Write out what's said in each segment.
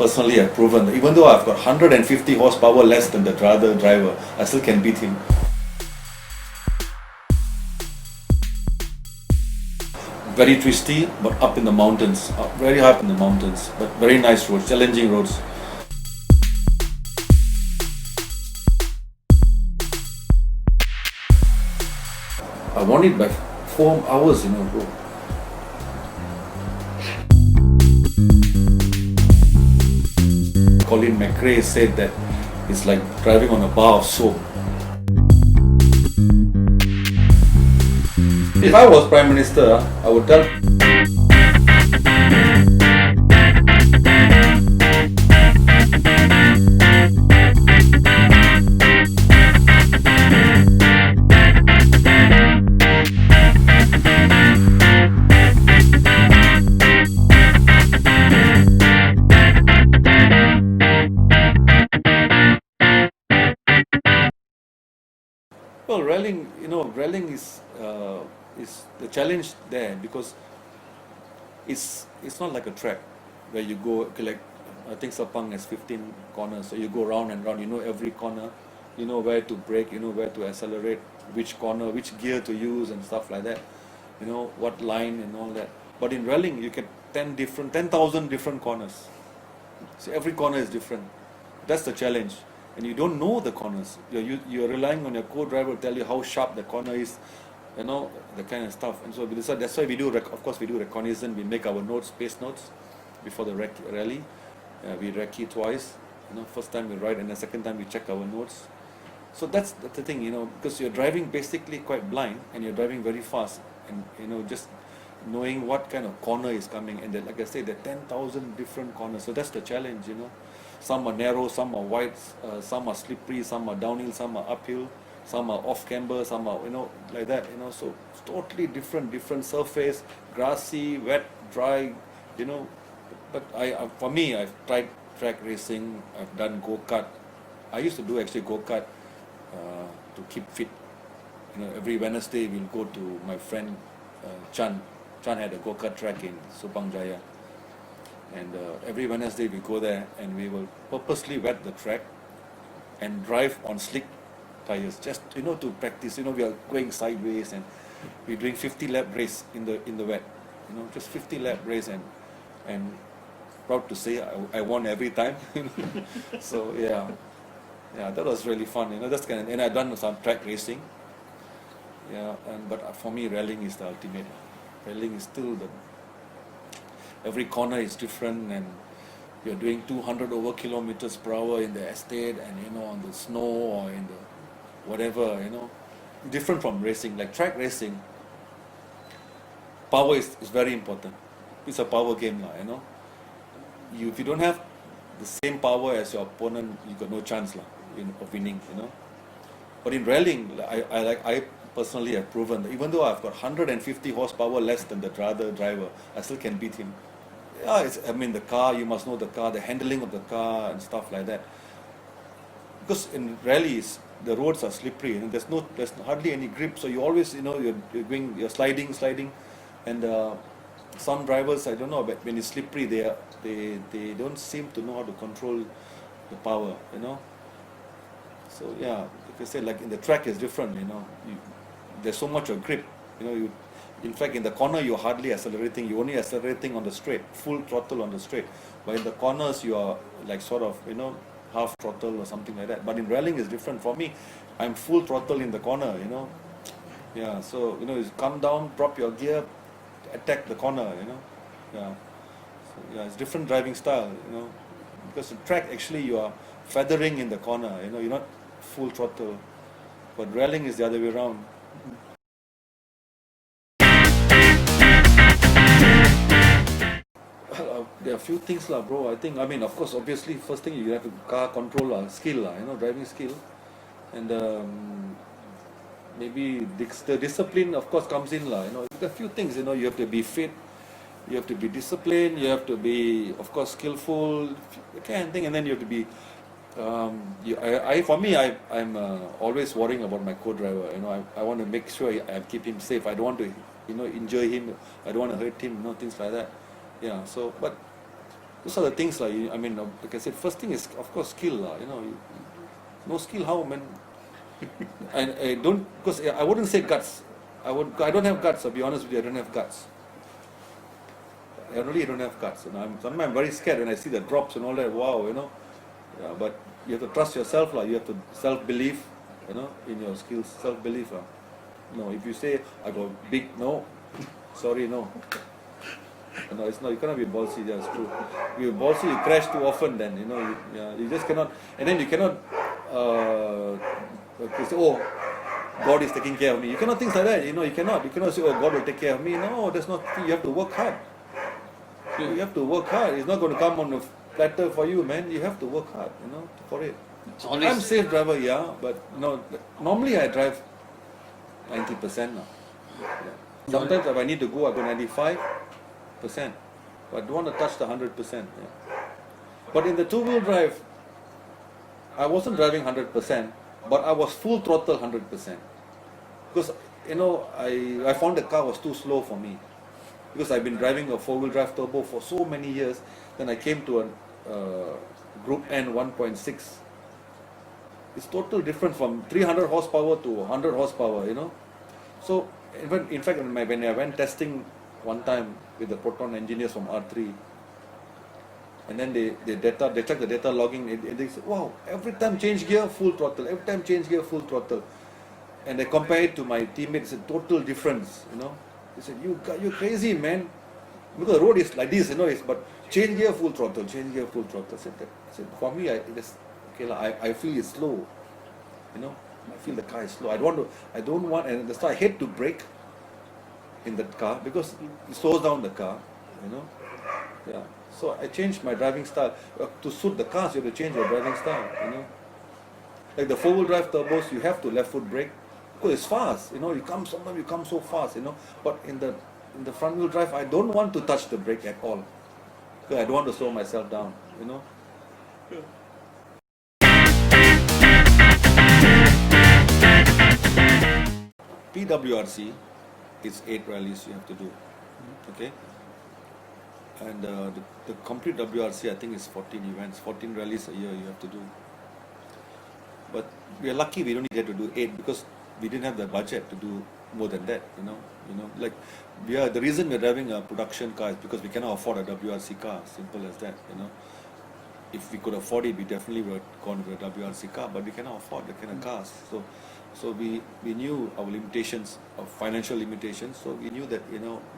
personally have proven that even though I've got 150 horsepower less than the other driver, I still can beat him. Very twisty, but up in the mountains, very high up in the mountains, but very nice roads, challenging roads. I won it by 4 hours, bro. Colin McRae said that it's like driving on a bar of soap. If I was Prime Minister, I would tell well, rallying is the challenge there because it's not like a track where you go like I think Sepang has 15 corners, so you go round and round. You know every corner, you know where to brake, you know where to accelerate, which corner, which gear to use, and stuff like that. You know what line and all that. But in rallying, you get 10,000 different corners. So every corner is different. That's the challenge. And you don't know the corners. You're relying on your co-driver to tell you how sharp the corner is, the kind of stuff. And so that's why we do, of course, we do reconnaissance. We make our notes, pace notes, before the rally. We recce twice. First time we ride, and the second time we check our notes. So that's the thing, because you're driving basically quite blind, and you're driving very fast, and just knowing what kind of corner is coming. And then, like I said, there are 10,000 different corners. So that's the challenge, Some are narrow, some are wide, some are slippery, some are downhill, some are uphill, some are off camber, some are, like that, So it's totally different surface, grassy, wet, dry, But for me, I've tried track racing, I've done go-kart. I used to do actually go-kart to keep fit. Every Wednesday we'll go to my friend Chan. Chan had a go-kart track in Subang Jaya. And every Wednesday we go there and we will purposely wet the track and drive on slick tires, just to practice. We are going sideways and we're doing 50-lap race in the wet. Just 50-lap race, and proud to say I won every time. So yeah, that was really fun. That's and I've done some track racing. Yeah, but for me, rallying is the ultimate. Rallying is still every corner is different, and you're doing 200 over kilometers per hour in the estate, and on the snow or in the whatever, different from racing. Like track racing, power is very important. It's a power game, if you don't have the same power as your opponent, you got no chance of winning. But in rallying, I personally have proven that even though I've got 150 horsepower less than the other driver, I still can beat him. Yeah, the car, you must know the car, the handling of the car and stuff like that. Because in rallies, the roads are slippery, and there's hardly any grip, so you always, you're sliding, and some drivers, I don't know, but when it's slippery, they don't seem to know how to control the power, So yeah, like I said, like in the track is different, there's so much of grip, in fact, in the corner you're hardly accelerating, you're only accelerating on the straight, full throttle on the straight. But in the corners you are like sort of, half throttle or something like that. But in rallying is different. For me, I'm full throttle in the corner, Yeah, so, you come down, drop your gear, attack the corner, Yeah. So, yeah, it's different driving style, Because the track actually you are feathering in the corner, you're not full throttle. But rallying is the other way around. There are a few things, bro. Of course, obviously, first thing you have to car control, skill, driving skill. And maybe the discipline, of course, comes in, There are a few things, you have to be fit, you have to be disciplined, you have to be, of course, skillful, kind of thing, and then you have to be. For me, I'm always worrying about my co-driver. I want to make sure I keep him safe. I don't want to, injure him. I don't want to hurt him. Things like that. Yeah. So, but Those are the things like, I mean, like I said, first thing is of course skill, no skill how, man. I don't, because I wouldn't say guts. I don't have guts. I'll be honest with you, I don't have guts. I really don't have guts. Sometimes I'm very scared when I see the drops and all that. Wow, Yeah, but you have to trust yourself, You have to self-belief, in your skills. Self-belief, No, if you say I got big, no. Sorry, no. No, it's not. You cannot be ballsy. That's true. If you're ballsy, you crash too often. Then you just cannot. And then you cannot. Say, oh, God is taking care of me. You cannot think like that. You cannot. You cannot say, oh, God will take care of me. No, that's not. You have to work hard. You have to work hard. It's not going to come on a platter for you, man. You have to work hard. For it. I'm a safe driver, yeah, but normally I drive 90% now. Yeah. Sometimes if I need to go, I go 95%. But I don't want to touch the 100%. Yeah. But in the two-wheel drive, I wasn't driving 100%, but I was full throttle 100%. Because, I found the car was too slow for me. Because I've been driving a four-wheel drive turbo for so many years, then I came to a Group N 1.6. It's totally different from 300 horsepower to 100 horsepower, So, in fact, when I went testing one time with the Proton engineers from R3, and then they check the data logging, and they say, wow, every time change gear, full throttle, every time change gear, full throttle. And they compare it to my teammates, it's a total difference, They said, you're crazy, man. Because the road is like this, but change gear, full throttle, change gear, full throttle. I said for me, I feel it's slow, I feel the car is slow. I don't want, and that's why I hate to brake in that car because it slows down the car, Yeah. So I changed my driving style to suit the cars. You have to change your driving style, Like the four-wheel drive turbos, you have to left foot brake because it's fast, Sometimes you come so fast, But in the front-wheel drive, I don't want to touch the brake at all because I don't want to slow myself down, Yeah. PWRC is 8 rallies you have to do, okay? And the complete WRC, I think, is 14 events, 14 rallies a year you have to do. But we are lucky we don't get to do 8 because we didn't have the budget to do more than that, Like the reason we're driving a production car is because we cannot afford a WRC car, simple as that, If we could afford it, we definitely would have gone with a WRC car, but we cannot afford the kind of cars. So we knew our limitations, our financial limitations, so we knew that,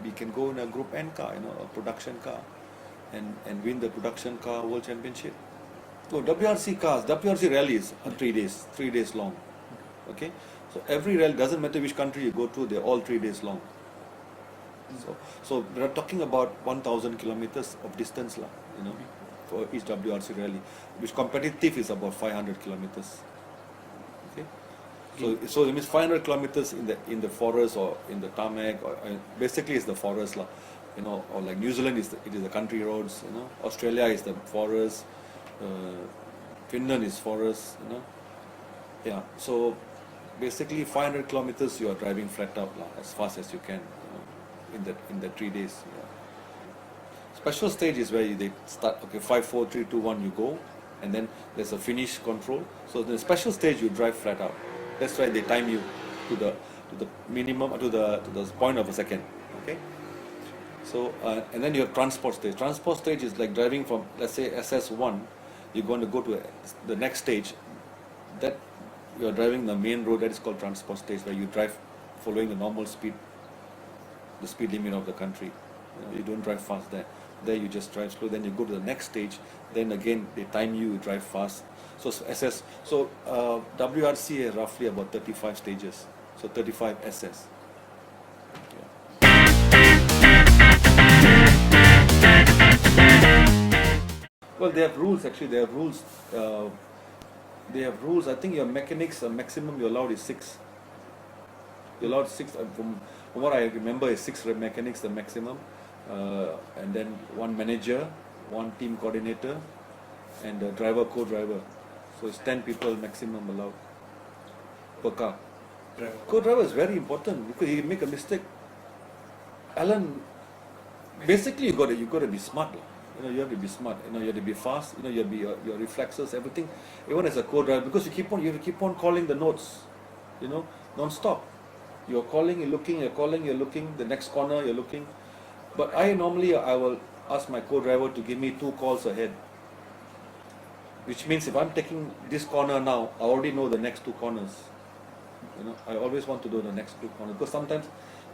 we can go in a Group N car, a production car, and win the production car world championship. So WRC cars, WRC rallies are 3 days, 3 days long, okay? So every rally, doesn't matter which country you go to, they're all 3 days long. So we're talking about 1,000 kilometers of distance, for each WRC rally, which competitive is about 500 kilometers. Okay, so it means 500 kilometers in the forest or in the tarmac, or basically it's the forest, or like New Zealand it is the country roads, Australia is the forest, Finland is forest, Yeah, so basically 500 kilometers you are driving flat out as fast as you can, in the 3 days. Yeah. Special stage is where they start, okay, 5, 4, 3, 2, 1, you go, and then there's a finish control. So the special stage you drive flat out. That's why they time you to the minimum, to the point of a second. Okay. So and then you have transport stage. Transport stage is like driving from, let's say, SS1. You're going to go to the next stage. That you're driving the main road, that is called transport stage, where you drive following the normal speed, the speed limit of the country. You don't drive fast there. There you just drive slow. Then you go to the next stage. Then again they time you drive fast. So WRC is roughly about 35 stages. So 35 SS. Well, they have rules actually. They have rules. I think your mechanics, maximum you're allowed is 6. You're allowed 6. From what I remember, is 6 mechanics the maximum, and then 1 manager, 1 team coordinator, and a driver, co-driver. So it's 10 people maximum allowed per car. Co-driver is very important because he make a mistake. Alan, basically you got to be smart. You know, you have to be smart. You know, you have to be fast. You know, you have to be your reflexes, everything. Even as a co-driver, because you have to keep on calling the notes. You know, non-stop. You're calling, you're looking, you're calling, you're looking. The next corner, you're looking. But I will ask my co-driver to give me 2 calls ahead. Which means if I'm taking this corner now, I already know the next 2 corners. You know, I always want to do the next 2 corners, because sometimes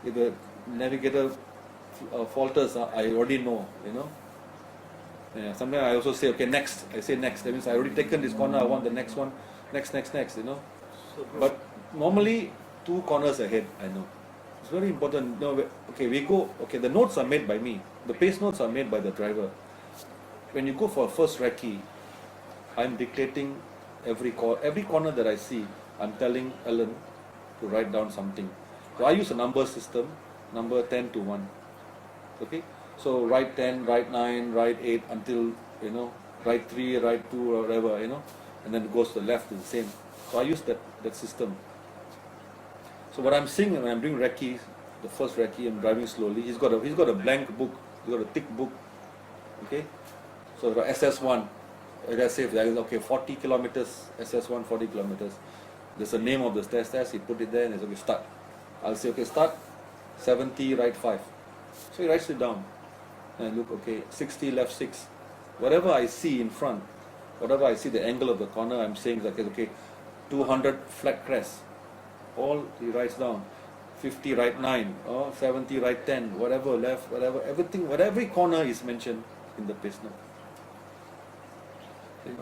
if the navigator falters, I already know. You know. Yeah, sometimes I also say, okay, next. I say next. That means I already taken this corner. I want the next one. Next. You know. But normally 2 corners ahead. I know. It's very important. No, okay, we go. Okay, the notes are made by me. The pace notes are made by the driver. When you go for a first recce, I'm dictating every corner that I see. I'm telling Ellen to write down something. So I use a number system, number 10 to 1. Okay, so write 10, write 9, write 8 until, you know, write 3, write 2, or whatever, you know, and then it goes to the left, is the same. So I use that system. So what I'm seeing when I'm doing recce, the first recce, I'm driving slowly. He's got a blank book. He's got a thick book. Okay, so for SS1, let's say okay, 40 kilometers, SS1 40 kilometers. There's a name of the test. He put it there and he's okay, start. I'll say, okay, start 70, right 5. So he writes it down. And I look, okay, 60, left 6. Whatever I see in front, whatever I see the angle of the corner, I'm saying that, okay, 200 flat crest. All he writes down. 50, right 9, or 70, right 10, whatever, left, whatever, everything, every corner is mentioned in the pace note.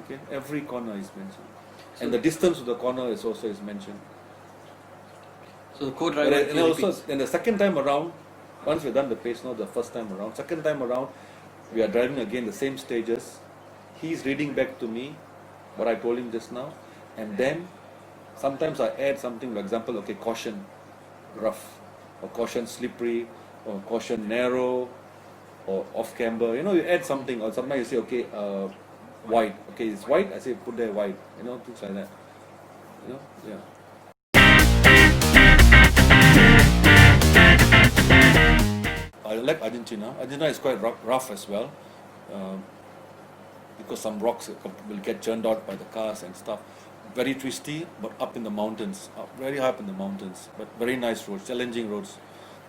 Okay, every corner is mentioned. So and the distance of the corner is also mentioned. So the co-driver and also, then the second time around, once we've done the pace note the first time around, second time around, we are driving again the same stages. He's reading back to me what I told him just now, and then sometimes I add something, for example, okay, caution rough, or caution slippery, or caution narrow, or off camber. You know, you add something, or sometimes you say, okay, wide. Okay, it's wide. I say put there wide. You know, things like that. You know, yeah. I like Argentina. Argentina is quite rough as well, because some rocks will get churned out by the cars and stuff. Very twisty, but up in the mountains, very high up in the mountains, but very nice roads, challenging roads.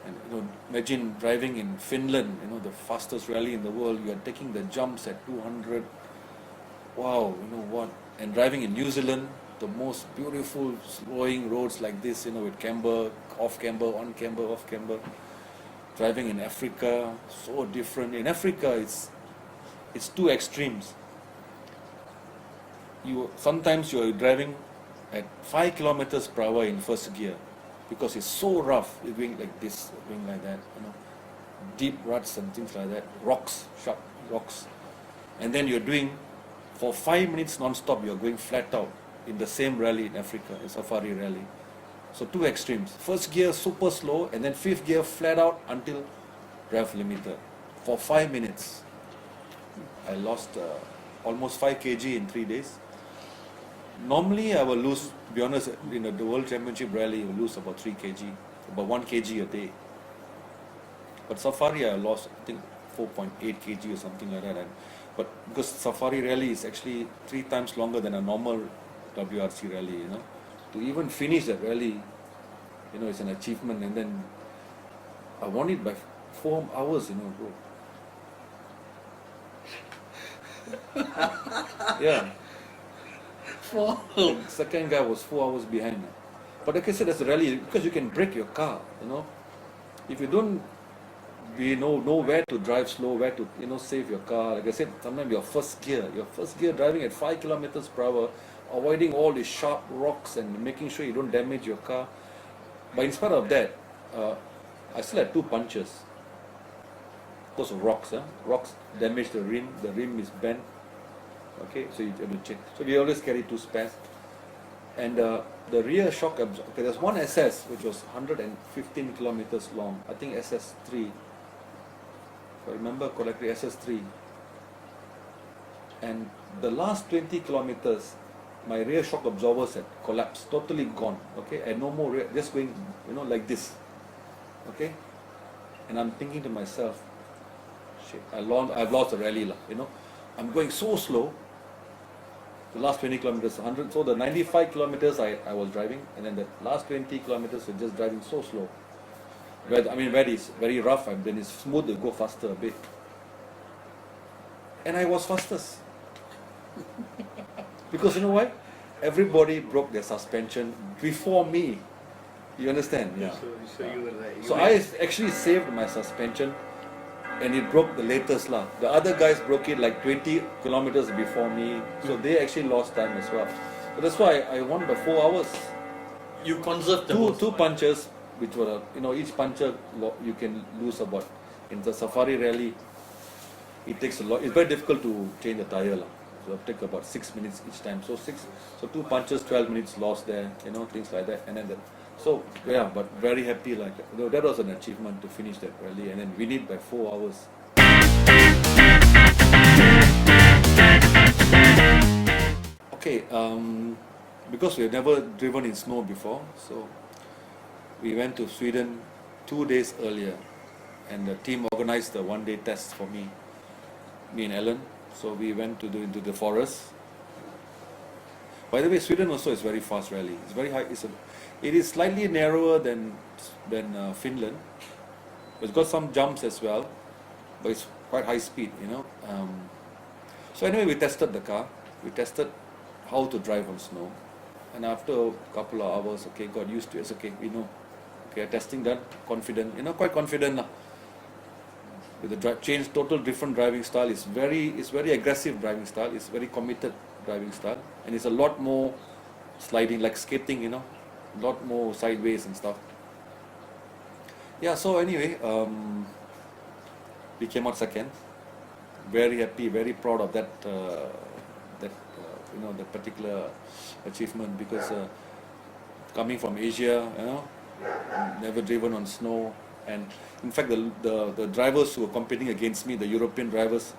And you know, imagine driving in Finland, you know, the fastest rally in the world. You are taking the jumps at 200. Wow, you know what? And driving in New Zealand, the most beautiful slowing roads like this, you know, with camber, off camber, on camber, off camber. Driving in Africa, so different. In Africa, it's 2 extremes. Sometimes you are driving at 5 kilometers per hour in first gear, because it's so rough. You're going like this, going like that, you know, deep ruts and things like that, rocks, sharp rocks, and then you're doing for 5 minutes non-stop. You're going flat out in the same rally in Africa, a safari rally. So 2 extremes. First gear super slow, and then 5th gear flat out until rev limiter for 5 minutes. I lost almost 5 kg in 3 days. Normally I will lose, to be honest, in the World Championship rally, you will lose about 3 kg, about 1 kg a day. But safari I lost, I think, 4.8 kg or something like that. But because safari rally is actually 3 times longer than a normal WRC rally, you know. To even finish that rally, you know, it's an achievement. And then I won it by 4 hours, you know, bro. Yeah. The second guy was 4 hours behind. But like I said, that's a rally, because you can break your car, you know. If you don't know where to drive slow, where to, you know, save your car. Like I said, sometimes your first gear driving at 5 kilometers per hour, avoiding all these sharp rocks and making sure you don't damage your car. But in spite of that, I still had 2 punctures because of rocks. Rocks damage the rim is bent. Okay, so you have to check. So we always carry 2 spares. And the rear shock absorber, okay, there's one SS which was 115 kilometers long. I think SS3, if I remember correctly, SS3. And the last 20 kilometers, my rear shock absorbers had collapsed, totally gone. Okay, and no more rear, just going, you know, like this. Okay, and I'm thinking to myself, shit, I've lost the rally lah. You know, I'm going so slow. The last 20 kilometers, 100. So the 95 kilometers I was driving, and then the last 20 kilometers were just driving so slow. Where it's very rough, and then it's smooth, you go faster a bit. And I was fastest. Because you know why? Everybody broke their suspension before me. You understand? Yeah. So you were like. So I actually saved my suspension, and it broke the latest lah. The other guys broke it like 20 kilometers before me, so they actually lost time as well. So that's why I won by 4 hours. You conserve the Two punches, which were each puncher you can lose about. In the safari rally, it takes a lot. It's very difficult to change the tire lah. So it take about 6 minutes each time. So 2 punches, 12 minutes lost there. Things like that, and then so yeah, but very happy like that was an achievement to finish that rally and then win it by 4 hours. Okay, because we have never driven in snow before, so we went to Sweden 2 days earlier, and the team organized the 1-day test for me and Ellen. So we went to do into the forest. By the way, Sweden also is very fast rally. It's very high. It is slightly narrower than Finland. It's got some jumps as well, but it's quite high speed. So anyway, we tested the car. We tested how to drive on snow, and after a couple of hours, okay, got used to it. It's okay, we know. Okay, testing done, confident. Quite confident now. With the change, total different driving style. It's very aggressive driving style. It's very committed driving style, and it's a lot more sliding, like skating. A lot more sideways and stuff. Yeah. So anyway, we came out second. Very happy, very proud of that. That particular achievement, because coming from Asia, never driven on snow, and in fact the drivers who were competing against me, the European drivers,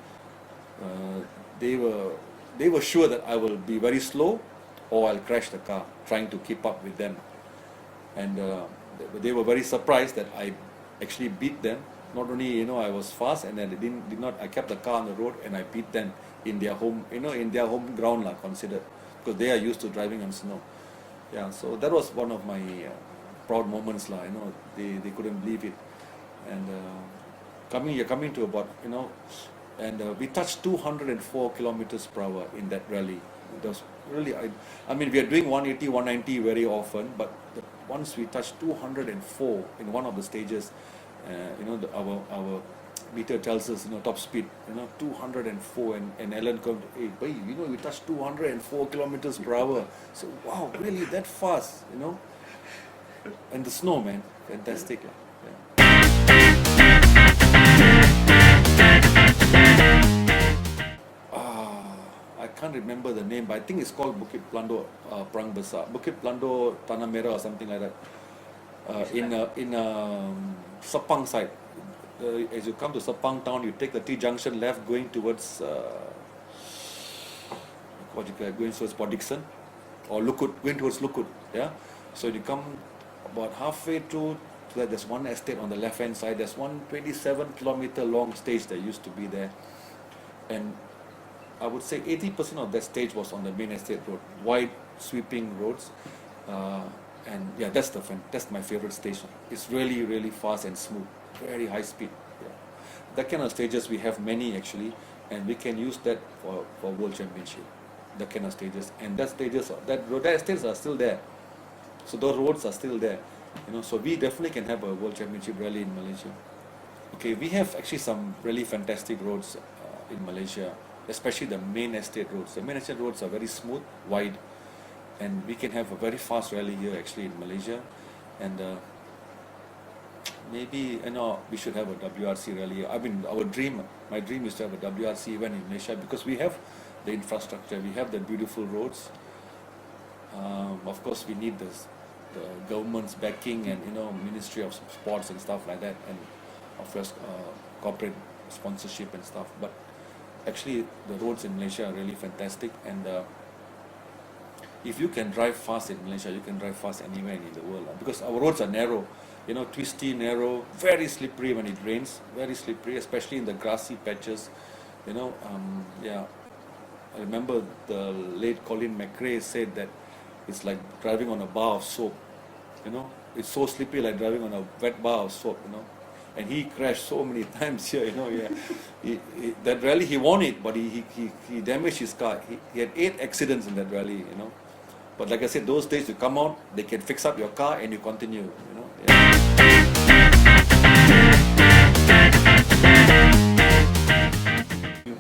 they were sure that I will be very slow or I'll crash the car trying to keep up with them, and they were very surprised that I actually beat them. Not only I was fast, and then I kept the car on the road and I beat them in their home ground lah, considered, because they are used to driving on snow. Yeah, so that was one of my proud moments lah. They couldn't believe it, and coming to about and we touched 204 kilometers per hour in that rally. It was really, I mean, we are doing 180, 190 very often, but once we touched 204 in one of the stages, our meter tells us top speed 204, and Ellen come, hey, we touched 204 kilometers per hour. So wow, really that fast, and the snow, man, fantastic lah. I can't remember the name, but I think it's called Bukit Plando Perang Besar, Bukit Plando Tanah Merah or something like that, in Sepang side. As you come to Sepang town, you take the T junction left, going towards going towards Port Dickson or Lukut, going towards Lukut. Yeah, so you come about halfway through. There's one estate on the left hand side. There's one 27-kilometer long stage that used to be there, and I would say 80% of that stage was on the main estate road, wide sweeping roads, and yeah, that's my favorite station. It's really, really fast and smooth, very high speed. Yeah. That kind of stages we have many actually, and we can use that for World Championship. That kind of stages, and that estates are still there. So those roads are still there, So we definitely can have a World Championship rally in Malaysia. Okay, we have actually some really fantastic roads in Malaysia, especially the main estate roads. The main estate roads are very smooth, wide, and we can have a very fast rally here actually in Malaysia. And maybe we should have a WRC rally. I mean, my dream is to have a WRC event in Malaysia, because we have the infrastructure, we have the beautiful roads. Of course, we need the government's backing and Ministry of Sports and stuff like that, and of course corporate sponsorship and stuff. But actually, the roads in Malaysia are really fantastic, and if you can drive fast in Malaysia, you can drive fast anywhere in the world, because our roads are narrow. you know, twisty, narrow, very slippery when it rains, very slippery, especially in the grassy patches, you know. Yeah, I remember the late Colin McRae said that it's like driving on a bar of soap, you know. It's so slippery like driving on a wet bar of soap, you know. And he crashed so many times here, you know. Yeah, that rally he won it, but he damaged his car. He had 8 accidents in that rally, you know. But like I said, those days you come out, they can fix up your car and you continue, you know. Yeah.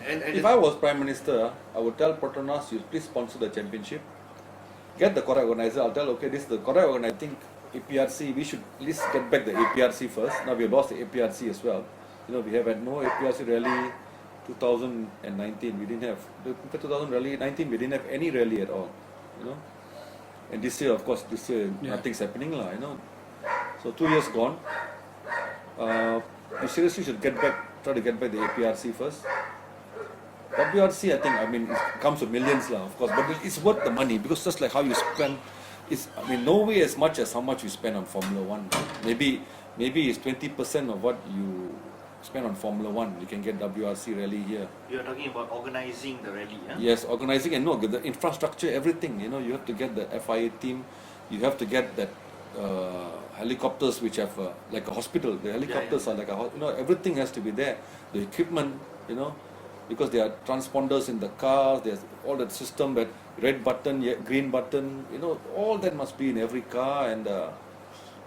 And If I was Prime Minister, I would tell Petronas, you please sponsor the championship. Get the correct organizer. I'll tell, okay, this is the correct organizer. I think APRC, we should at least get back the APRC first. Now we have lost the APRC as well. You know, we have had no APRC rally 2019. We didn't have, 2019, we didn't have any rally at all, you know. And this year, of course, nothing's happening, you know. So 2 years gone. We seriously should try to get back the APRC first. WRC, I think, it comes with millions, of course, but it's worth the money because just like how you spend, no way as much as how much you spend on Formula One. Maybe it's 20% of what you spend on Formula One. You can get WRC rally here. You're talking about organizing the rally, huh? Yes, organizing and the infrastructure, everything. You know, you have to get the FIA team. You have to get that helicopters which have like a hospital. The helicopters are like everything has to be there. The equipment, you know, because there are transponders in the cars. There's all that system, that red button, green button. You know, all that must be in every car, and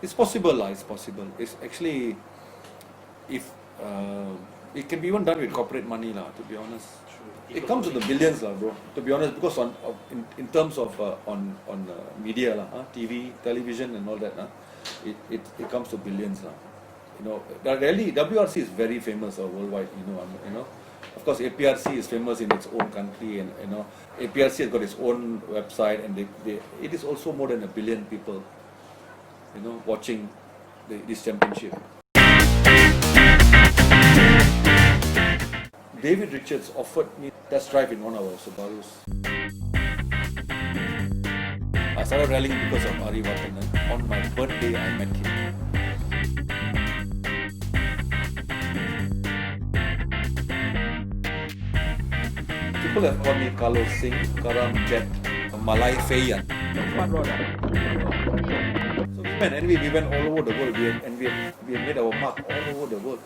it's possible. It's possible. It's actually, if it can be even done with corporate money, to be honest. True. It comes to the billions, bro. To be honest, because in terms of on media, TV, television, and all that, it comes to billions, You know, the rally WRC is very famous worldwide. You know. Of course, APRC is famous in its own country, and you know, APRC has got its own website, and it is also more than 1 billion people, you know, watching this championship. David Richards offered me test drive in one of our Subarus. I started rallying because of Ari Vatanan. On my birthday, I met him. People have called me Carlos Singh, Karamjit, Malaysian. So we went all over the world, and we have made our mark all over the world.